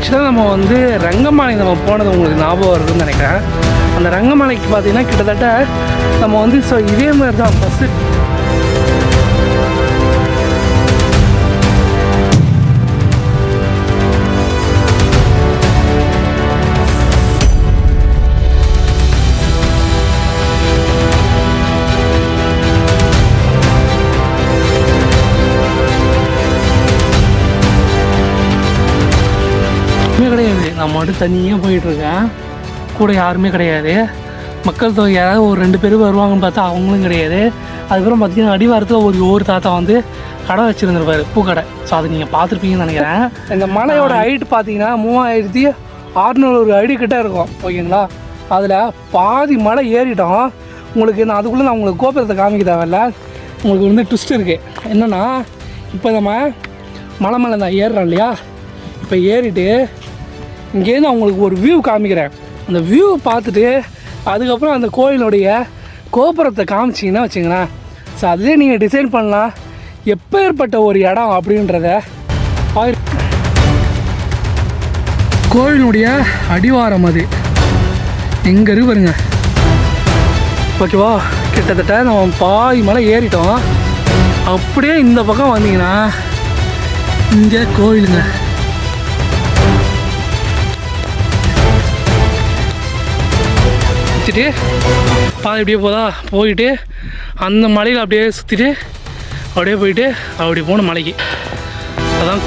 ஆக்சுவலாக நம்ம வந்து ரங்கமலை நம்ம போனது உங்களுக்கு ஞாபகம் இருக்குதுன்னு நினைக்கிறேன். அந்த ரங்கமலைக்கு பார்த்தீங்கன்னா கிட்டத்தட்ட நம்ம வந்து இதே மாதிரி தான் பஸ்ஸு கிடையாது. நான் மட்டும் தனியாக போயிட்டுருக்கேன், கூட யாருமே கிடையாது. மக்கள் தொகை யாராவது ஒரு 2 பேர் வருவாங்கன்னு பார்த்தா அவங்களும் கிடையாது. அதுக்கப்புறம் பார்த்தீங்கன்னா அடிவாரத்தில் ஒரு தாத்தா வந்து கடை வச்சுருந்துருப்பார், பூக்கடை. ஸோ அதை நீங்கள் பார்த்துருப்பீங்கன்னு நினைக்கிறேன். இந்த மலையோட ஹைட்டு பார்த்தீங்கன்னா 3600 அடி கிட்டே இருக்கும், ஓகேங்களா. அதில் பாதி மலை ஏறிட்டோம். உங்களுக்கு நான் அதுக்குள்ளே நான் உங்களுக்கு கோபுரத்தை காமிக்க தேவையில்ல. உங்களுக்கு வந்து ட்விஸ்ட் இருக்குது. என்னென்னா, இப்போ நம்ம மலை மேலே நான் ஏறுறோம் இல்லையா, இப்போ ஏறிட்டு இங்கேருந்து அவங்களுக்கு ஒரு வியூ காமிக்கிறேன். அந்த வியூ பார்த்துட்டு அதுக்கப்புறம் அந்த கோயிலுடைய கோபுரத்தை காமிச்சிங்கன்னா வச்சுங்களேன். ஸோ அதுலேயே நீங்கள் டிசைன் பண்ணலாம் எப்பேற்பட்ட ஒரு இடம் அப்படின்றத. கோயிலுடைய அடிவாரம் அது எங்கே இருக்கு பாருங்க, ஓகேவா. கிட்டத்தட்ட நம்ம பாதி மலை ஏறிட்டோம். அப்படியே இந்த பக்கம் வந்தீங்கன்னா இங்கே கோயிலுங்க. சுற்றிட்டு பாதி இப்படியே போயிட்டு அந்த மலையில் அப்படியே சுற்றிட்டு அப்படியே போயிட்டு அப்படி போகணும் மலைக்கு. அதான்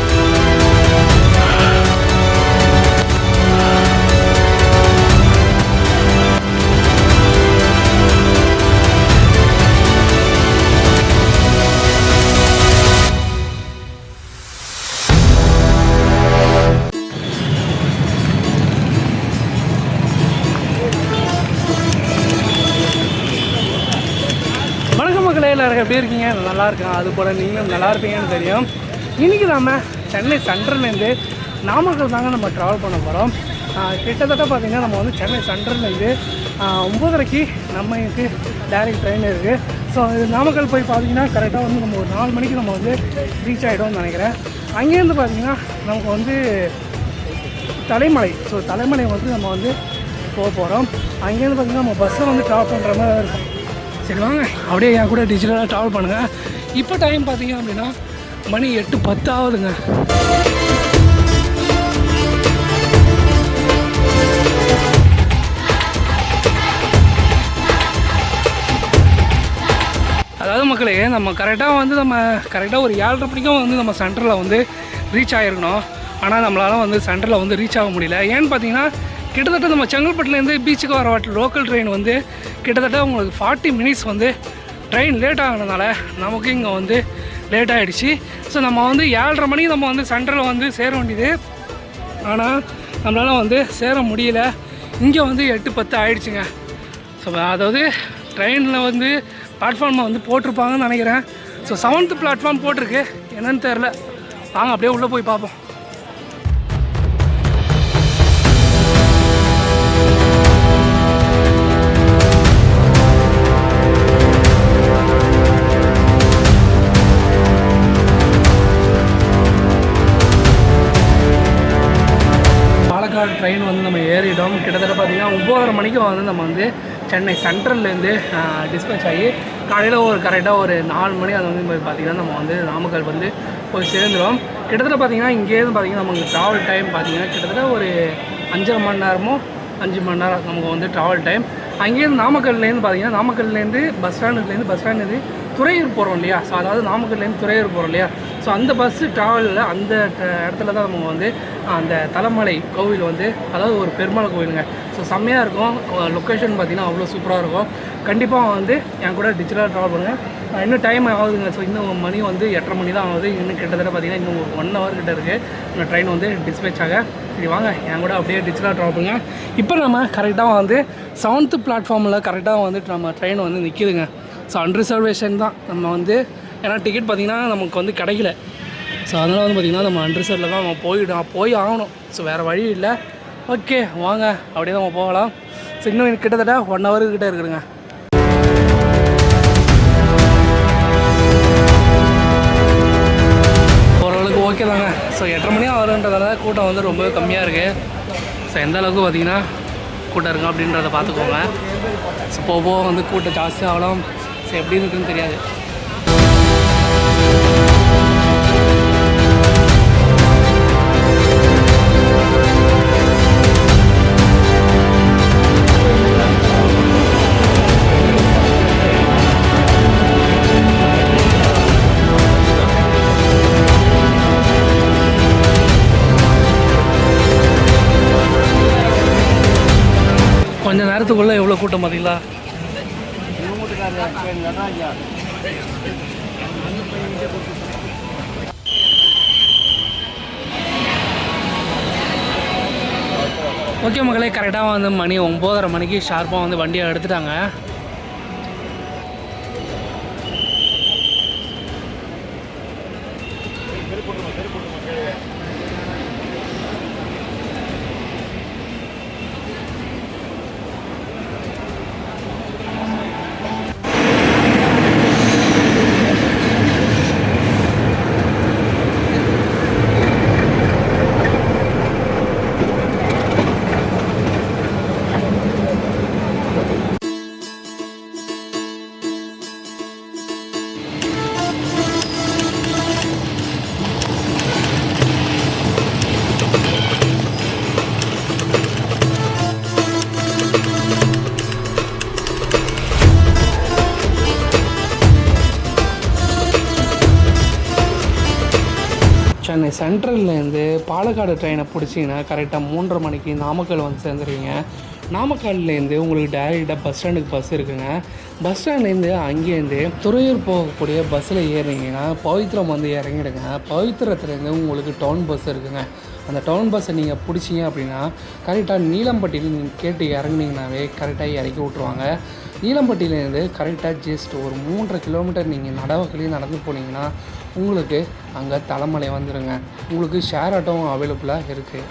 எல்லாரும் எப்படி இருக்கீங்க? நல்லா இருக்கேன். அதுபோல் நீங்களும் நல்லா இருப்பீங்கன்னு தெரியும். இன்றைக்கி நம்ம சென்னை சென்ட்ரல்லேருந்து நாமக்கல் தாங்க நம்ம ட்ராவல் பண்ண போகிறோம். கிட்டத்தட்ட பார்த்திங்கன்னா நம்ம வந்து சென்னை சென்ட்ரல்லேருந்து 9:30க்கு நம்மளுக்கு டைரக்ட் ட்ரெயின் இருக்குது. ஸோ இது நாமக்கல் போய் பார்த்திங்கன்னா கரெக்டாக வந்து நம்ம ஒரு 4 மணிக்கு நம்ம வந்து ரீச் ஆகிடும்னு நினைக்கிறேன். அங்கேருந்து பார்த்திங்கன்னா நமக்கு வந்து தலைமலை. ஸோ தலைமலை வந்து நம்ம வந்து போக போகிறோம். அங்கேருந்து பார்த்திங்கன்னா நம்ம பஸ்ஸில் வந்து ட்ராவல் பண்ணுற மாதிரி இருக்கும். சரி வாங்க அப்படியே என் கூட டிஜிட்டலாக ட்ராவல் பண்ணுங்கள். இப்போ டைம் பார்த்தீங்க அப்படின்னா மணி 8:10 ஆகுதுங்க. அதாவது மக்களே, நம்ம கரெக்டாக வந்து ஒரு 7:30 மணிக்கும் வந்து நம்ம சென்டரில் வந்து ரீச் ஆகிருக்கணும். ஆனால் நம்மளால் வந்து சென்டரில் வந்து ரீச் ஆக முடியல. ஏன்னு பார்த்தீங்கன்னா கிட்டத்தட்ட நம்ம செங்கல்பட்டுலேருந்து பீச்சுக்கு வர லோக்கல் ட்ரெயின் வந்து கிட்டத்தட்ட உங்களுக்கு 40 மினிட்ஸ் வந்து ட்ரெயின் லேட் ஆகினதுனால நமக்கு இங்கே வந்து லேட் ஆகிடுச்சு. ஸோ நம்ம வந்து 7:30 மணிக்கு நம்ம வந்து சென்டரில் வந்து சேர வேண்டியது. ஆனால் நம்மளால் வந்து சேர முடியல. இங்கே வந்து 8:10 ஆகிடுச்சுங்க. ஸோ அதாவது ட்ரெயினில் வந்து பிளாட்ஃபார்மை வந்து போட்டிருப்பாங்கன்னு நினைக்கிறேன். ஸோ 7th பிளாட்ஃபார்ம் போட்டிருக்கு, என்னன்னு தெரில. வாங்க அப்படியே உள்ளே போய் பார்ப்போம். ட்ரெயின் வந்து நம்ம ஏறிட்டோம். கிட்டத்தட்ட பார்த்திங்கன்னா 9:30 மணிக்கு வந்து நம்ம வந்து சென்னை சென்ட்ரல்லேருந்து டிஸ்பேச் ஆகி காலையில் கரெக்டாக ஒரு 4 மணி அது வந்து பார்த்திங்கன்னா நம்ம வந்து நாமக்கல் வந்து போய் சேர்ந்துடும். கிட்டத்தட்ட பார்த்திங்கன்னா இங்கேருந்து பார்த்திங்கன்னா நமக்கு ட்ராவல் டைம் பார்த்திங்கன்னா கிட்டத்தட்ட ஒரு 5.5 மணி நேரமோ 5 மணி நேரம் நமக்கு வந்து ட்ராவல் டைம். அங்கேருந்து நாமக்கல்லேருந்து பார்த்திங்கன்னா நாமக்கல்லேருந்து பஸ் ஸ்டாண்டுலேருந்து துறையூர் போகிறோம் இல்லையா. ஸோ அதாவது நாமக்கல்லேருந்து துறையூர் போகிறோம் இல்லையா. ஸோ அந்த பஸ்ஸு ட்ராவலில் அந்த இடத்துல தான் நம்ம வந்து அந்த தலைமலை கோவில் வந்து, அதாவது ஒரு பெருமாள் கோவிலுங்க. ஸோ செம்மையாக இருக்கும். லொக்கேஷன் பார்த்திங்கன்னா அவ்வளோ சூப்பராக இருக்கும். கண்டிப்பாக வந்து என் கூட டிஜிட்டலாக ட்ராவல் பண்ணுங்கள். இன்னும் டைம் ஆகுதுங்க. ஸோ இன்னும் மணி வந்து 8:30 மணி தான் ஆகுது. இன்னும் கிட்டத்தட்ட பார்த்திங்கன்னா இன்னும் ஒரு 1 hour கிட்ட இருக்குது இந்த ட்ரெயின் வந்து டிஸ்பேச் ஆக. சரி வாங்க என் கூட அப்படியே டிஜிட்டலாக ட்ராவல் பண்ணுங்கள். இப்போ நம்ம கரெக்டாக வந்து 7th பிளாட்ஃபார்மில் கரெக்டாக வந்துட்டு நம்ம ட்ரெயின் வந்து நிற்கிதுங்க. ஸோ அன்ரிசர்வேஷன் தான் நம்ம வந்து, ஏன்னா டிக்கெட் பார்த்திங்கன்னா நமக்கு வந்து கிடைக்கல. ஸோ அதனால் வந்து பார்த்திங்கன்னா நம்ம அன்ரிசர்வில் தான் நம்ம போய் ஆகணும். ஸோ வேறு வழி இல்லை. ஓகே வாங்க அப்படியே நம்ம போகலாம். ஸோ இன்னும் கிட்டத்தட்ட 1 hour கிட்டே இருக்குதுங்க. ஓரளவுக்கு ஓகே தாங்க. ஸோ 8:30 மணியாக வருன்றதால கூட்டம் வந்து ரொம்பவே கம்மியாக இருக்குது. ஸோ எந்த அளவுக்கு பார்த்திங்கன்னா கூட்டம் இருக்கும் அப்படின்றத பார்த்துக்கோங்க. ஸோ போக வந்து கூட்டம் ஜாஸ்தியாக ஆகலாம். ஸோ எப்படி இருக்குன்னு தெரியாது. கொஞ்ச நேரத்துக்குள்ளே எவ்வளோ கூட்டம் பார்த்தீங்களா? ஓகே மக்களே, கரெக்டாக வந்து மணி 9:30 மணிக்கு ஷார்ப்பாக வந்து வண்டியை எடுத்துட்டாங்க. சென்னை சென்ட்ரல்லேருந்து பாலக்காடு ட்ரெயினை பிடிச்சிங்கன்னா கரெக்டாக 3:30 மணிக்கு நாமக்கல் வந்து சேர்ந்துருவீங்க. நாமக்கல்லேருந்து உங்களுக்கு டேரெக்டாக பஸ் ஸ்டாண்டுக்கு பஸ் இருக்குங்க. பஸ் ஸ்டாண்ட்லேருந்து அங்கேருந்து துறையூர் போகக்கூடிய பஸ்ஸில் ஏறினீங்கன்னா பவித்திரம் வந்து இறங்கிடுங்க. பவித்திரத்துலேருந்து உங்களுக்கு டவுன் பஸ் இருக்குங்க. அந்த டவுன் பஸ்ஸை நீங்கள் பிடிச்சிங்க அப்படின்னா கரெக்டாக நீலம்பட்டியில் நீங்கள் கேட்டு இறங்குனீங்கனாவே கரெக்டாக இறக்கி விட்ருவாங்க. நீலம்பட்டியிலேருந்து கரெக்டாக ஜஸ்ட் ஒரு 3.5 கிலோமீட்டர் நீங்கள் நடவக்கிலேயே நடந்து போனீங்கன்னா உங்களுக்கு அங்கே தலைமலை வந்துடுங்க. உங்களுக்கு ஷேர் ஆட்டோவும் அவைலபிளாக இருக்குது.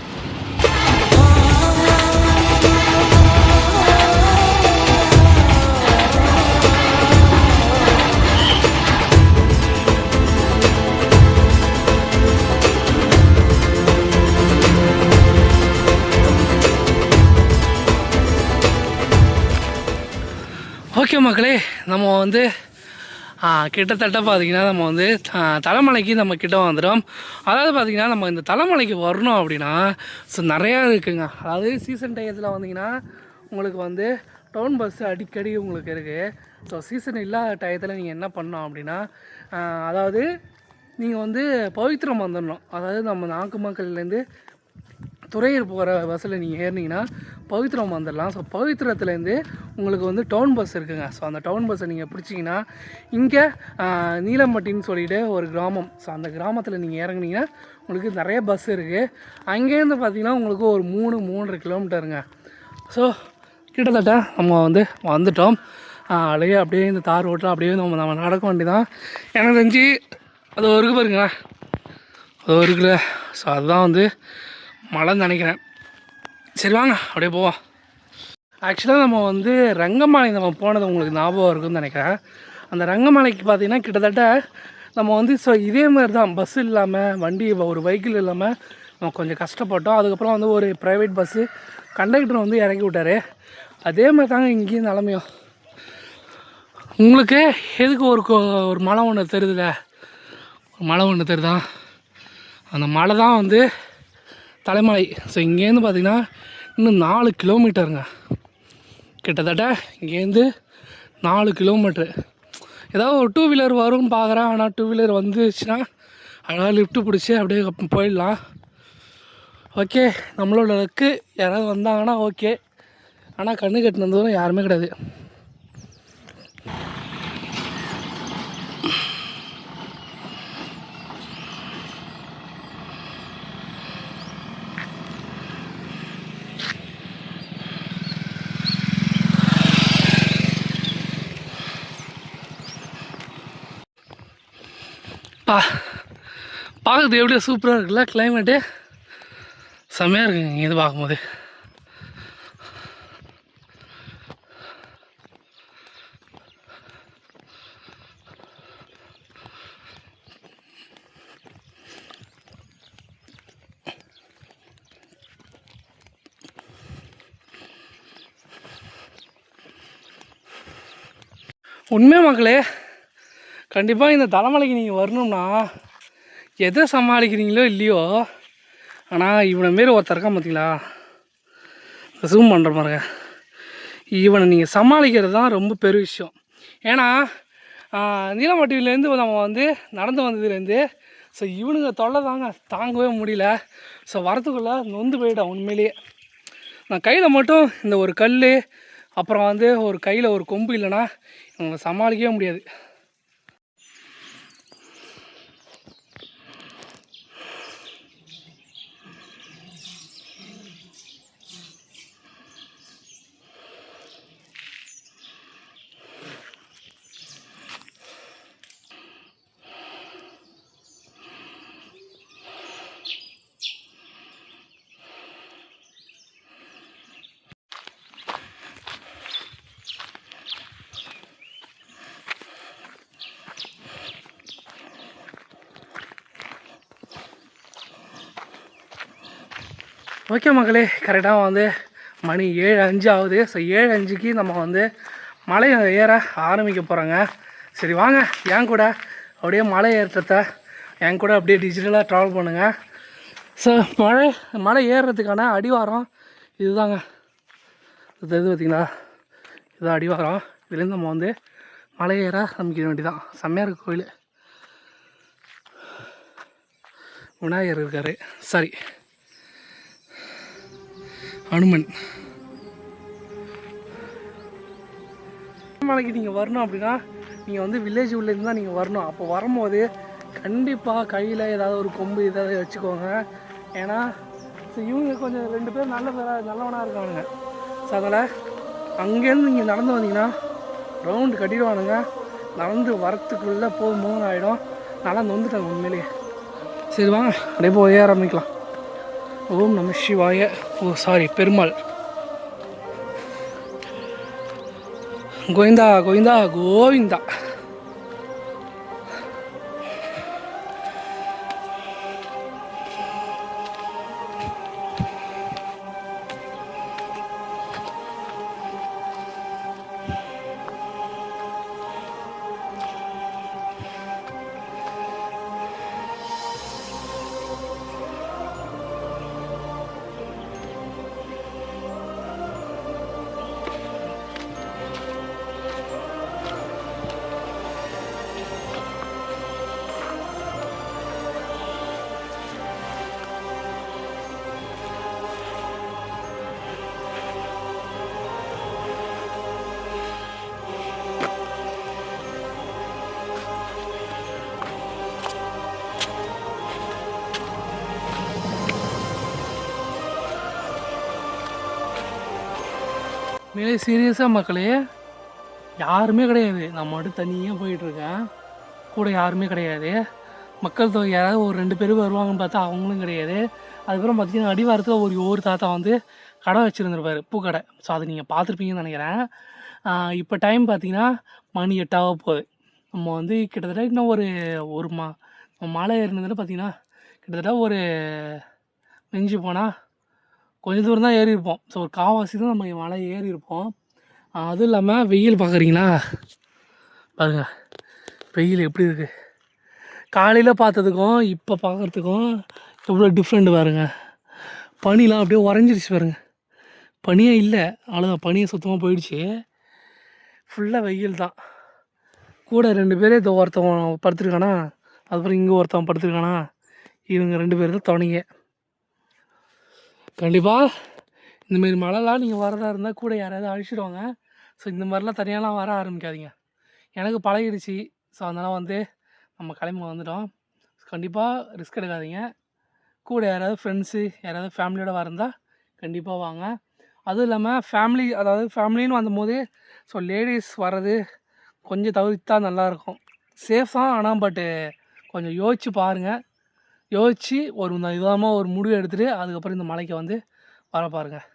ஓகே மக்களே, நம்ம வந்து கிட்டத்தட்ட பார்த்திங்கன்னா நம்ம வந்து தலைமலைக்கு நம்ம கிட்ட வந்துடும். அதாவது பார்த்திங்கன்னா நம்ம இந்த தலைமலைக்கு வரணும் அப்படின்னா ஸோ நிறையா இருக்குதுங்க. அதாவது சீசன் டயத்தில் வந்தீங்கன்னா உங்களுக்கு வந்து டவுன் பஸ்ஸு அடிக்கடி உங்களுக்கு இருக்குது. ஸோ சீசன் இல்லாத டயத்தில் நீங்கள் என்ன பண்ணணும் அப்படின்னா அதாவது நீங்கள் வந்து பவித்திரம் வந்துடணும். அதாவது நம்ம நாகமக்கல்லேருந்து துறையூர் போகிற பஸ்ஸில் நீங்கள் ஏறினீங்கன்னா பவித்திரம் வந்துடலாம். ஸோ பவித்திரத்துலேருந்து உங்களுக்கு வந்து டவுன் பஸ் இருக்குதுங்க. ஸோ அந்த டவுன் பஸ்ஸை நீங்கள் பிடிச்சிங்கன்னா இங்கே நீலம்பட்டின்னு சொல்லிவிட்டு ஒரு கிராமம். ஸோ அந்த கிராமத்தில் நீங்கள் இறங்குனீங்கன்னா உங்களுக்கு நிறைய பஸ் இருக்குது. அங்கேருந்து பார்த்திங்கன்னா உங்களுக்கு ஒரு 3-3.5 கிலோமீட்டருங்க. ஸோ கிட்டத்தட்ட நம்ம வந்து வந்துட்டோம். அப்படியே இந்த தார் ரோட்டில் அப்படியே நம்ம நடக்க வேண்டி தான். எனக்கு தெரிஞ்சு அது ஒரு பாருங்க, அது ஒரு கிலோ. ஸோ அதுதான் வந்து மழைன்னு நினைக்கிறேன். சரி வாங்க அப்படியே போவோம். ஆக்சுவலாக நம்ம வந்து ரங்கமலை நம்ம போனது உங்களுக்கு ஞாபகம் இருக்குதுன்னு நினைக்கிறேன். அந்த ரங்கமலைக்கு பார்த்திங்கன்னா கிட்டத்தட்ட நம்ம வந்து ஸோ இதே மாதிரி தான் பஸ் இல்லாமல் வண்டி ஒரு வெஹிக்கிள் இல்லாமல் நம்ம கொஞ்சம் கஷ்டப்பட்டோம். அதுக்கப்புறம் வந்து ஒரு ப்ரைவேட் பஸ்ஸு கண்டக்டர் வந்து இறக்கி விட்டார். அதே மாதிரி தாங்க இங்கேயும் நிலமையும். உங்களுக்கு எதுக்கு ஒரு மலை ஒன்று தெரியுதுல்ல, ஒரு மலை ஒன்று தெரியுதா, அந்த மலை தான் வந்து தலைமலை. ஸோ இங்கேருந்து பார்த்திங்கன்னா இன்னும் 4 கிலோமீட்டருங்க. கிட்டத்தட்ட இங்கேருந்து 4 கிலோமீட்ரு. ஏதாவது ஒரு 2 வீலர் வரும்னு பார்க்குறேன். ஆனால் 2 வீலர் வந்துச்சுன்னா அழகாக லிஃப்ட்டு பிடிச்சி அப்படியே போயிடலாம். ஓகே, நம்மளோட லக்கு யாராவது வந்தாங்கன்னா ஓகே. ஆனால் கண்ணு கட்டினதும் யாருமே கிடையாது. பார்க்குறது எப்படியோ சூப்பராக இருக்குல்ல, கிளைமேட்டு செம்மையாக இருக்குங்க இங்கேருந்து பார்க்கும்போது. உண்மையாக மக்களே, கண்டிப்பாக இந்த தலைமலைக்கு நீங்கள் வரணும்னா எதை சமாளிக்கிறீங்களோ இல்லையோ, ஆனால் இவனை மாரி ஒருத்தர் இருக்கான் பார்த்தீங்களா, ஜூம் பண்ணுற பாருங்க, இவனை நீங்கள் சமாளிக்கிறது தான் ரொம்ப பெரிய விஷயம். ஏன்னா நீலமட்டியிலேருந்து நம்ம வந்து நடந்து வந்ததுலேருந்து ஸோ இவனுங்க தொல்லை தாங்கவே முடியல. ஸோ வரத்துக்குள்ளே நொந்து போயிட்டான் உண்மையிலேயே. நான் கையில் மட்டும் இந்த ஒரு கல், அப்புறம் வந்து ஒரு கையில் ஒரு கொம்பு இல்லைன்னா இவங்களை சமாளிக்கவே முடியாது. ஓகே மக்களே, கரெக்டாக வந்து மணி 7:05 ஆகுது. ஸோ 7:05க்கு நம்ம வந்து மலையை ஏற ஆரம்பிக்க போகிறோங்க. சரி வாங்க என் கூட அப்படியே மலை ஏற்றத்தை என் கூட அப்படியே டிஜிட்டலாக ட்ராவல் பண்ணுங்கள். ஸோ மலை ஏறுறதுக்கான அடிவாரம் இதுதாங்க. இது பார்த்திங்களா, இதுதான் அடிவாரம். இதுலேருந்து நம்ம வந்து மலை ஏற ஆரம்பிக்க வேண்டியதான். செம்மையாக இருக்குது கோயில். விநாயகர் இருக்கார், சரி அனுமன். மலைக்கு நீங்கள் வரணும் அப்படின்னா நீங்கள் வந்து வில்லேஜ் உள்ளேருந்து தான் நீங்கள் வரணும். அப்போ வரும்போது கண்டிப்பாக கையில் ஏதாவது ஒரு கொம்பு ஏதாவது வச்சுக்கோங்க. ஏன்னா ஸோ இவங்க கொஞ்சம் 2 பேர் நல்லவனாக இருக்கானுங்க. ஸோ அதனால் அங்கேருந்து நீங்கள் நடந்து வந்தீங்கன்னா ரவுண்டு கட்டிடுவானுங்க. நடந்து வரத்துக்குள்ளே போதும் ஆகிடும். நல்லா நொந்துட்டாங்க உண்மையிலேயே. சரி வாங்க அப்படியே போய் ஆரம்பிக்கலாம். ஓம் நம சிவாய. பெருமாள். கோவிந்தா கோவிந்தா கோவிந்தா. மேலே சீரியஸாக மக்களே யாருமே கிடையாது. நான் மட்டும் தனியாக போயிட்டுருக்கேன். கூட யாருமே கிடையாது. மக்கள் தொகை யாராவது ஒரு 2 பேர் வருவாங்கன்னு பார்த்தா அவங்களும் கிடையாது. அதுக்கப்புறம் பார்த்திங்கன்னா அடிவாரத்தில் ஒரு தாத்தா வந்து கடை வச்சுருந்துருப்பார், பூக்கடை. ஸோ அதை நீங்கள் பார்த்துருப்பீங்கன்னு நினைக்கிறேன். இப்போ டைம் பார்த்திங்கன்னா மணி 8 ஆக போகுது. நம்ம வந்து கிட்டத்தட்ட இன்னும் ஒரு மலை ஏறினதில் பார்த்திங்கன்னா கிட்டத்தட்ட ஒரு நெஞ்சு போனால் கொஞ்சம் தூரம் தான் ஏறியிருப்போம். ஸோ ஒரு காவாசி தான் நம்ம மலை ஏறியிருப்போம். அதுவும் இல்லாமல் வெயில் பார்க்குறீங்களா பாருங்க, வெயில் எப்படி இருக்குது. காலையில் பார்த்ததுக்கும் இப்போ பார்க்குறதுக்கும் எவ்வளோ டிஃப்ரெண்ட் பாருங்கள். பனிலாம் அப்படியே உறைஞ்சிருச்சு பாருங்கள். பனியே இல்லை, அவ்வளோதான், பனியை சுத்தமாக போயிடுச்சு. ஃபுல்லாக வெயில் தான். கூட 2 பேர் இதை ஒருத்தவன் படுத்துருக்கானா, அதுக்கப்புறம் இங்கே ஒருத்தவன் படுத்துருக்கானா, இவங்க 2 பேர் தான் துணைங்க. கண்டிப்பாக இந்தமாரி மழைலாம் நீங்கள் வரதா இருந்தால் கூட யாராவது அழிச்சிடுவாங்க. ஸோ இந்த மாதிரிலாம் தனியாலாம் வர ஆரம்பிக்காதீங்க. எனக்கு பழகிடுச்சு. ஸோ அதனால் வந்து நம்ம கிளம்பி வந்துட்டோம். கண்டிப்பாக ரிஸ்க் எடுக்காதீங்க. கூட யாராவது ஃப்ரெண்ட்ஸு யாராவது ஃபேமிலியோடு வரந்தால் கண்டிப்பாக வாங்க. அதுவும் இல்லாமல் ஃபேமிலின்னு வந்தபோது ஸோ லேடிஸ் வர்றது கொஞ்சம் தவிர்த்தா நல்லாயிருக்கும். சேஃப் தான், ஆனால் பட்டு கொஞ்சம் யோசித்து பாருங்கள். யோசித்து விதமாக ஒரு முடிவு எடுத்துகிட்டு அதுக்கப்புறம் இந்த மலைக்கு வந்து வர பாருங்கள்.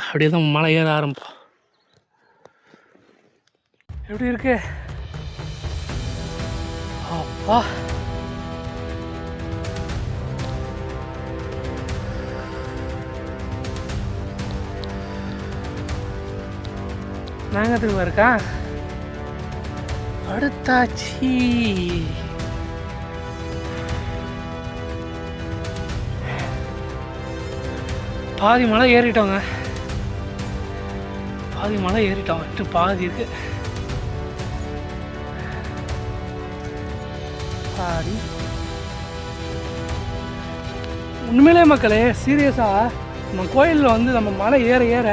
அப்படியே தான் மலை ஏற ஆரம்பிப்போம். எப்படி இருக்கு அப்பா. நாங்கள் திரும்ப இருக்கா அடுத்தாச்சி. பாதி மலை ஏறிட்டோங்க, பாதி மலை ஏறிட்டோம். இன்னும் பாதி இருக்கு. பாதி உண்மையிலே மக்களே, சீரியஸாக நம்ம கோயிலில் வந்து நம்ம மலை ஏற ஏற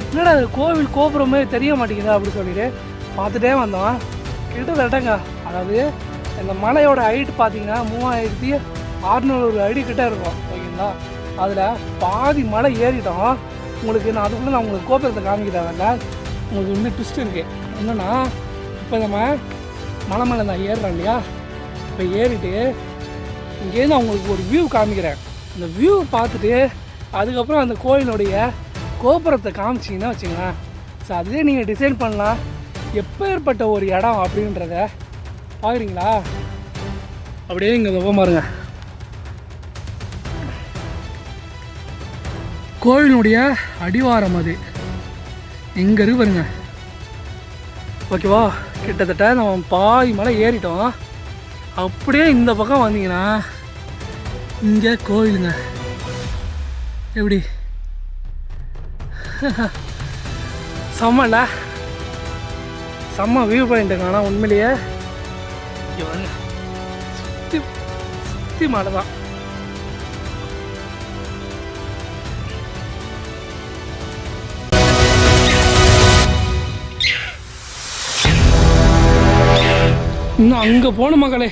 என்னடா அது கோவில் கோபுரமே தெரிய மாட்டேங்குதா அப்படின்னு சொல்லிட்டு பார்த்துட்டே வந்தோம். கிட்டத்தட்டங்க, அதாவது இந்த மலையோட ஹைட் பார்த்தீங்கன்னா 3600 அடி கிட்டே இருக்கும். ஓகேங்களா, அதில் பாதி மலை ஏறிட்டோம். உங்களுக்கு நான் அதுக்குள்ளே நான் உங்களுக்கு கோபுரத்தை காமிக்கிறேன்ல, உங்களுக்கு வந்து ட்விஸ்ட் இருக்குது. என்னென்னா, இப்போ நம்ம மலை மேலே நான் ஏறுறேன் இல்லையா, இப்போ ஏறிட்டு இங்கேருந்து அவங்களுக்கு ஒரு வியூ காமிக்கிறேன். இந்த வியூ பார்த்துட்டு அதுக்கப்புறம் அந்த கோயிலுடைய கோபுரத்தை காமிச்சிங்கன்னா வச்சுங்களேன், ஸோ அதுவே நீங்கள் டிசைன் பண்ணலாம் எப்போ ஏற்பட்ட ஒரு இடம் அப்படின்றத. பார்க்குறீங்களா, அப்படியே இங்கே வெப்பம் பாருங்க, கோயிலுடைய அடிவாரம் அது எங்கே இருக்கு பாருங்க. ஓகேவா, கிட்டத்தட்ட நம்ம பாதி மலை ஏறிட்டோம். அப்படியே இந்த பக்கம் வந்தீங்கன்னா இங்கே கோயிலுங்க. எப்படி செம்மல, செம்ம வியூ பாயிண்ட்டுங்க. ஆனால் உண்மையிலேயே இங்கே வந்து சுற்றி சுற்றி மலை தான். இன்னும் அங்கே போகணும் மக்களே.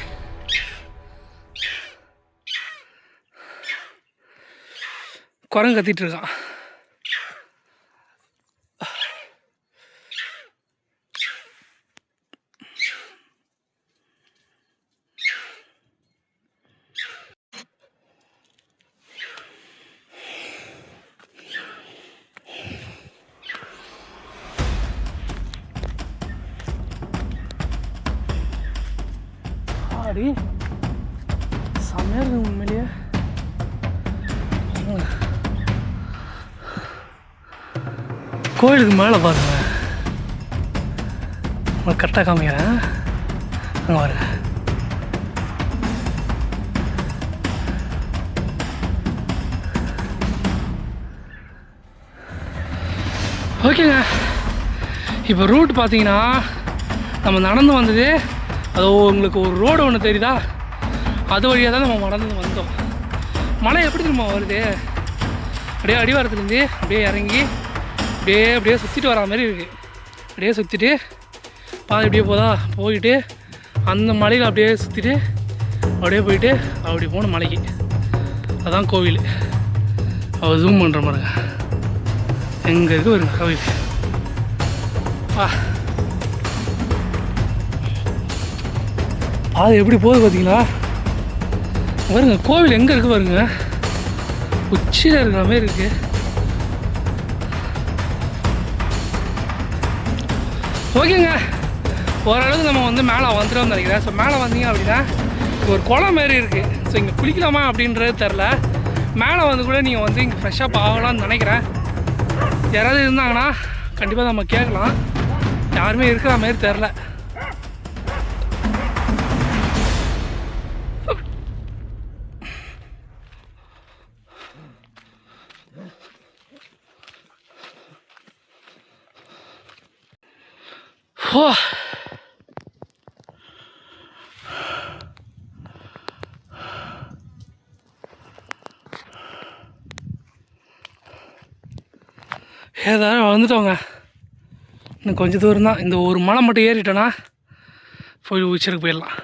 குரங்கு கத்திட்டு இருக்கான். ஆடி செம்மையா இருக்கு உண்மையிலேயே. கோயிலுக்கு மேலே பாருங்க, உங்களுக்கு கரெக்டாக காமிக்கிறேன். அங்கே பாருங்க, ஓகேங்க. இப்போ ரூட் பார்த்தீங்கன்னா நம்ம நடந்து வந்தது, அது உங்களுக்கு ஒரு ரோடு ஒன்று தெரியுதா, அது வழியாக தான் நம்ம நடந்து வந்தோம். மழை எப்படி திரும்ப வருது, அப்படியே அடிவாரத்துலேருந்து அப்படியே இறங்கி அப்படியே சுற்றிட்டு வரா மாதிரி இருக்குது. அப்படியே சுற்றிட்டு பாதி அப்படியே போயிட்டு அந்த மலையில் அப்படியே சுற்றிட்டு அப்படியே போயிட்டு அப்படி போகணும் மலைக்கு. அதான் கோவில். அவள் ஜூம் பண்ணுற பாருங்க, எங்கே இருக்குது வருங்க கோவில். அது எப்படி போகுது பார்த்தீங்களா, பாருங்க கோவில் எங்கே இருக்குது பாருங்க, உச்சியில் இருக்கிற மாதிரி இருக்குது. ஓகேங்க, ஓரளவுக்கு நம்ம வந்து மேலே வந்துடும் நினைக்கிறேன். ஸோ மேலே வந்தீங்க அப்படின்னா ஒரு குளம் மாரி இருக்குது. ஸோ இங்கே குளிக்கலாமா அப்படின்றது தெரில. மேலே வந்து கூட நீங்கள் வந்து இங்கே ஃப்ரெஷ்ஷாக ஆகலாம்னு நினைக்கிறேன். யாராவது இருந்தாங்கன்னா கண்டிப்பாக நம்ம கேட்கலாம். யாருமே இருக்கிற மாதிரி தெரில. ஓ, ஏதாவது வந்துட்டோங்க. இன்னும் கொஞ்சம் தூரம் தான். இந்த ஒரு மலை மட்டும் ஏறிட்டோன்னா போய் உச்சிருக்கு போயிடலாம்.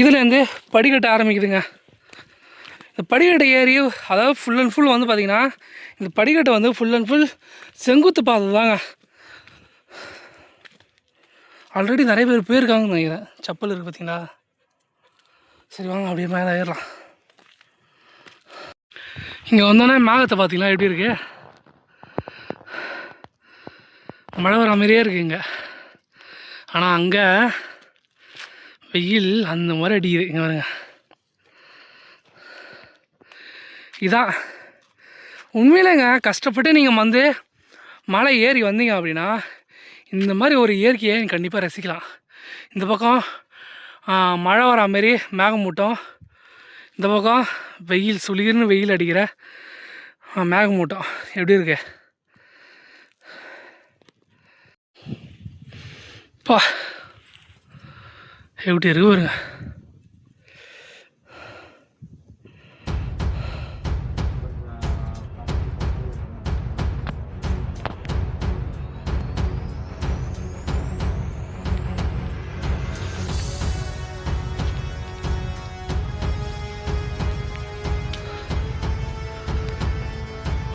இதுலேருந்து படிக்கட்டு ஆரம்பிக்குதுங்க. இந்த படிக்கட்டை ஏறி, அதாவது ஃபுல் அண்ட் ஃபுல் வந்து பார்த்திங்கன்னா இந்த படிக்கட்டை வந்து ஃபுல் அண்ட் ஃபுல் செங்குத்து பாதை தாங்க. ஆல்ரெடி நிறைய பேர் போயிருக்காங்கன்னு நினைக்கிறேன். செப்பல் இருக்குது பார்த்தீங்களா. சரி வாங்க அப்படியே மேலே ஏறலாம். இங்கே வந்தோன்னே மேகத்தை பார்த்தீங்களா எப்படி இருக்கு, மழை வர மாதிரியே இருக்குது இங்கே. ஆனால் அங்கே வெயில் அந்த மாதிரி அடிக்குது. இங்கே பாருங்க, இதான் உண்மையிலேங்க. கஷ்டப்பட்டு நீங்கள் வந்து மலை ஏறி வந்தீங்க அப்படின்னா இந்த மாதிரி ஒரு இயற்கையை கண்டிப்பாக ரசிக்கலாம். இந்த பக்கம் மழை வரா மாரி மேகமூட்டம், இந்த பக்கம் வெயில் சுளிர்னு வெயில் அடிக்கிற மேகமூட்டம் எப்படி இருக்கு பா, எப்படி இருக்கு பாருங்க.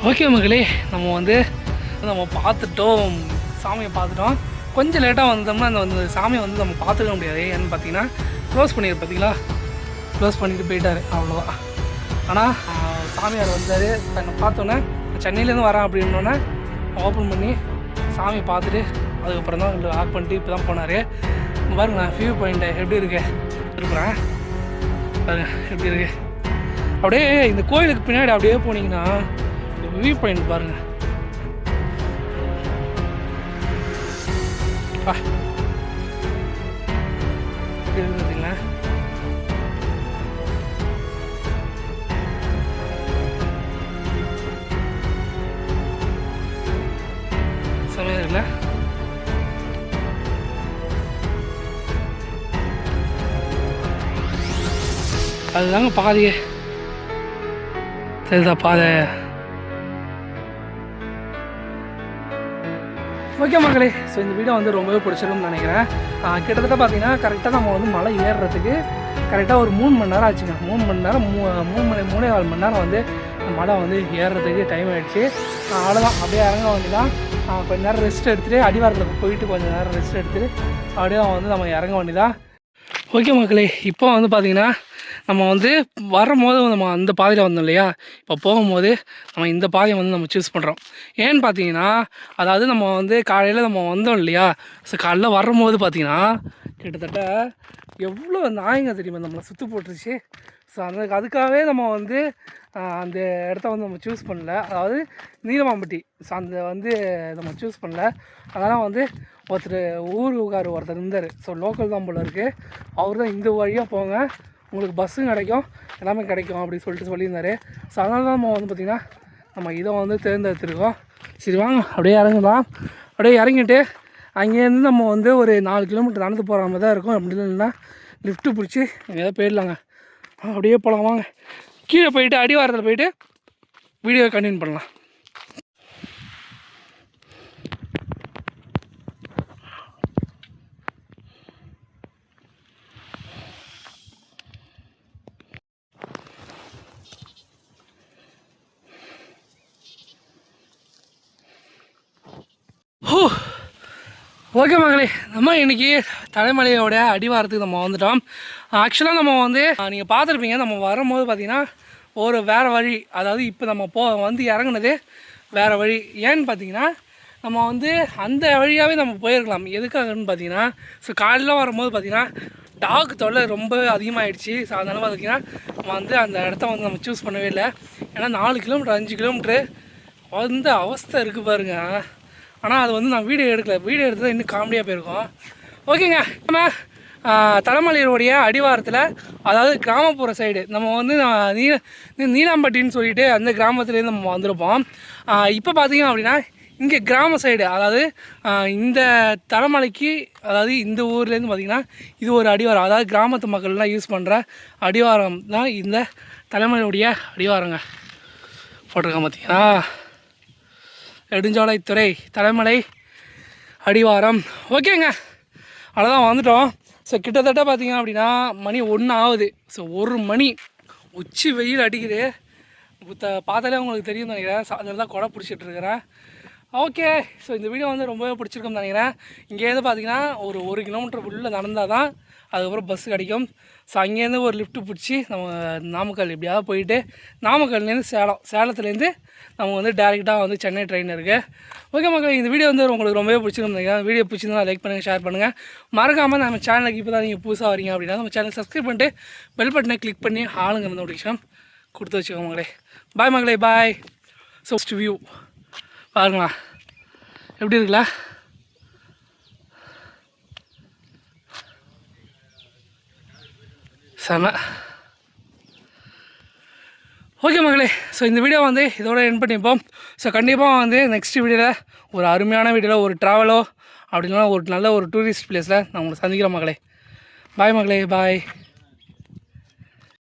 ஓகே மக்களே, நம்ம பார்த்துட்டோம், சாமியை பார்த்துட்டோம். கொஞ்சம் லேட்டாக வந்தோம்னா அந்த சாமியை நம்ம பார்த்துக்க முடியாது. ஏன்னு பார்த்தீங்கன்னா க்ளோஸ் பண்ணிடு, பார்த்தீங்களா, க்ளோஸ் பண்ணிட்டு போயிட்டார், அவ்வளோதான். ஆனால் சாமியார் வந்தார், என்னை பார்த்தோன்னே சென்னையிலேருந்து வரேன் அப்படின்னோடனே ஓப்பன் பண்ணி சாமியை பார்த்துட்டு அதுக்கப்புறம் தான் லாக் பண்ணிட்டு இப்போ தான் போனார். பாருங்க வியூ பாயிண்ட்டை எப்படி இருக்கு இருக்கிறேன் பாருங்க எப்படி இருக்கு. அப்படியே இந்த கோயிலுக்கு பின்னாடி அப்படியே போனீங்கன்னா வியூ பாயிண்ட் பாருங்கள். எப்படி இருக்கு பார்த்தீங்களா. செமையாக இருக்குல்ல. அதுதாங்க பாதையே, சரிதா பாதை. ஓகே மக்களே, ஸோ இந்த வீடியோ ரொம்பவே பிடிச்சிருக்கும்னு நினைக்கிறேன். கிட்டத்தட்ட பார்த்தீங்கன்னா கரெக்டாக நம்ம மலை ஏறுறதுக்கு கரெக்டாக ஒரு 3 மணி நேரம் ஆச்சுங்க. 3 மணி நேரம் 3.25 மணி நேரம் மலை ஏறுறதுக்கு டைம் ஆகிடுச்சு. அவ்வளோதான், அப்படியே இறங்க வேண்டியதான். கொஞ்சம் நேரம் ரெஸ்ட் எடுத்துகிட்டு அடிவாரத்தில் போயிட்டு கொஞ்சம் நேரம் ரெஸ்ட் எடுத்துகிட்டு அப்படியே நம்ம இறங்க வேண்டியதான். ஓகே மக்களே, இப்போ பார்த்திங்கன்னா நம்ம வரும்போது நம்ம அந்த பாதையில் வந்தோம் இல்லையா, இப்போ போகும்போது நம்ம இந்த பாதையை நம்ம சூஸ் பண்ணுறோம். ஏன்னு பார்த்தீங்கன்னா, அதாவது நம்ம காலையில் நம்ம வந்தோம் இல்லையா, ஸோ காலைல வரும்போது பார்த்திங்கன்னா கிட்டத்தட்ட எவ்வளோ நாய்ங்க தெரியுமா நம்மளை சுற்றி போட்டுருச்சு. ஸோ அதுக்காகவே நம்ம அந்த இடத்த நம்ம சூஸ் பண்ணல. அதாவது நீலமாம்பட்டி, ஸோ நம்ம சூஸ் பண்ணல. அதனால் ஒருத்தர் இருந்தார், ஸோ லோக்கல் தான் போல இருக்குது. அவர் தான் இந்த வழியாக போங்க, உங்களுக்கு பஸ்ஸும் கிடைக்கும், எல்லாமே கிடைக்கும் அப்படின்னு சொல்லியிருந்தார். ஸோ அதனால தான் நம்ம பார்த்திங்கன்னா நம்ம இதை தேர்ந்தெடுத்துருக்கோம். சரி வாங்க அப்படியே இறங்கலாம். அப்படியே இறங்கிட்டு அங்கேருந்து நம்ம ஒரு 4 கிலோமீட்டர் நடந்து போகிற மாதிரி தான் இருக்கும். அப்படி இல்லைன்னா லிஃப்ட்டு பிடிச்சி எங்கேயாவது போயிடலாங்க. அப்படியே போகலாம் வாங்க. கீழே போயிட்டு அடிவாரத்தில் போயிட்டு வீடியோ கண்டினியூ பண்ணலாம். ஓகே மகளே, நம்ம இன்றைக்கி தலைமலையோட அடிவாரத்துக்கு நம்ம வந்துட்டோம். ஆக்சுவலாக நம்ம நீங்கள் பார்த்துருப்பீங்க, நம்ம வரும்போது பார்த்திங்கன்னா ஒரு வேறு வழி, அதாவது இப்போ நம்ம இறங்குனது வேறு வழி. ஏன்னு பார்த்தீங்கன்னா நம்ம அந்த வழியாகவே நம்ம போயிருக்கலாம். எதுக்காகன்னு பார்த்தீங்கன்னா, ஸோ காலையில் வரும்போது பார்த்திங்கன்னா டாக் தொல்லை ரொம்ப அதிகமாகிடுச்சு. ஸோ அதனால பார்த்திங்கன்னா நம்ம அந்த இடத்த நம்ம சூஸ் பண்ணவே இல்லை. ஏன்னா 4 கிலோமீட்டர் 5 கிலோமீட்ரு அவஸ்தை இருக்குது பாருங்கள். ஆனால் அது நான் வீடியோ எடுக்கல, வீடியோ எடுத்து இன்னும் காமெடியாக போயிருக்கோம். ஓகேங்க, நம்ம தலைமலையோடைய அடிவாரத்தில், அதாவது கிராமப்புற சைடு நம்ம நீலாம்பட்டின்னு சொல்லிட்டு அந்த கிராமத்துலேருந்து நம்ம வந்திருப்போம். இப்போ பார்த்தீங்க அப்படின்னா இங்கே கிராம சைடு, அதாவது இந்த தலைமலைக்கு, அதாவது இந்த ஊர்லேருந்து பார்த்திங்கன்னா இது ஒரு அடிவாரம், அதாவது கிராமத்து மக்கள்லாம் யூஸ் பண்ணுற அடிவாரம் தான் இந்த தலைமலையோடைய அடிவாரங்க. போட்டிருக்கேன் பார்த்தீங்கன்னா, நெடுஞ்சாலைத்துறை தலைமலை அடிவாரம். ஓகேங்க, அவ்வளோதான் வந்துட்டோம். ஸோ கிட்டத்தட்ட பார்த்திங்க அப்படின்னா மணி 1 ஆகுது. ஸோ 1 மணி உச்சி வெயில் அடிக்குது. பார்த்தாலே உங்களுக்கு தெரியும் நினைக்கிறேன். அதில் தான் கொடை பிடிச்சிட்ருக்கிறேன். ஓகே, ஸோ இந்த வீடியோ ரொம்பவே பிடிச்சிருக்குன்னு நினைக்கிறேன். இங்கேருந்து பார்த்திங்கன்னா ஒரு 1 கிலோமீட்டர் உள்ளே நடந்தால் தான் அதுக்கப்புறம் பஸ்ஸு கிடைக்கும். ஸோ அங்கேருந்து ஒரு லிஃப்ட்டு பிடிச்சி நம்ம நாமக்கல் எப்படியாவது போயிட்டு, நாமக்கல்லேருந்து சேலத்துலேருந்து நம்ம டேரெக்டாக சென்னை ட்ரெயின் இருக்குது. ஓகே மக்கள், இந்த வீடியோ உங்களுக்கு ரொம்பவே பிடிச்சிருந்தீங்க. நினைக்கிறேன். வீடியோ பிடிச்சிருந்தா லைக் பண்ணுங்கள், ஷேர் பண்ணுங்கள். மறக்காமல் நம்ம சேனலுக்கு இப்போ தான் நீங்கள் புதுசாக வரீங்க அப்படின்னா நம்ம சேனல் சப்ஸ்கிரைப் பண்ணிட்டு பெல் பட்டனை கிளிக் பண்ணி ஆளுங்க நோட்டிஃபிகேஷன் கொடுத்து வச்சுக்கோங்க மக்களே. பாய் மக்களே, பாய். ஸோ வியூ பாருங்களா. எப்படி இருக்குல்ல? செம. ஓகே மகளே, ஸோ இந்த வீடியோ வந்து இதோட எண்ட் பண்ணிப்போம். ஸோ கண்டிப்பாக வந்து நெக்ஸ்ட் வீடியோவில் ஒரு அருமையான வீடியோவில் ஒரு ட்ராவலோ அப்படின்னா ஒரு நல்ல ஒரு டூரிஸ்ட் பிளேஸில் நான் உங்களை சந்திக்கிறேன் மகளே. பாய் மகளே, பாய்.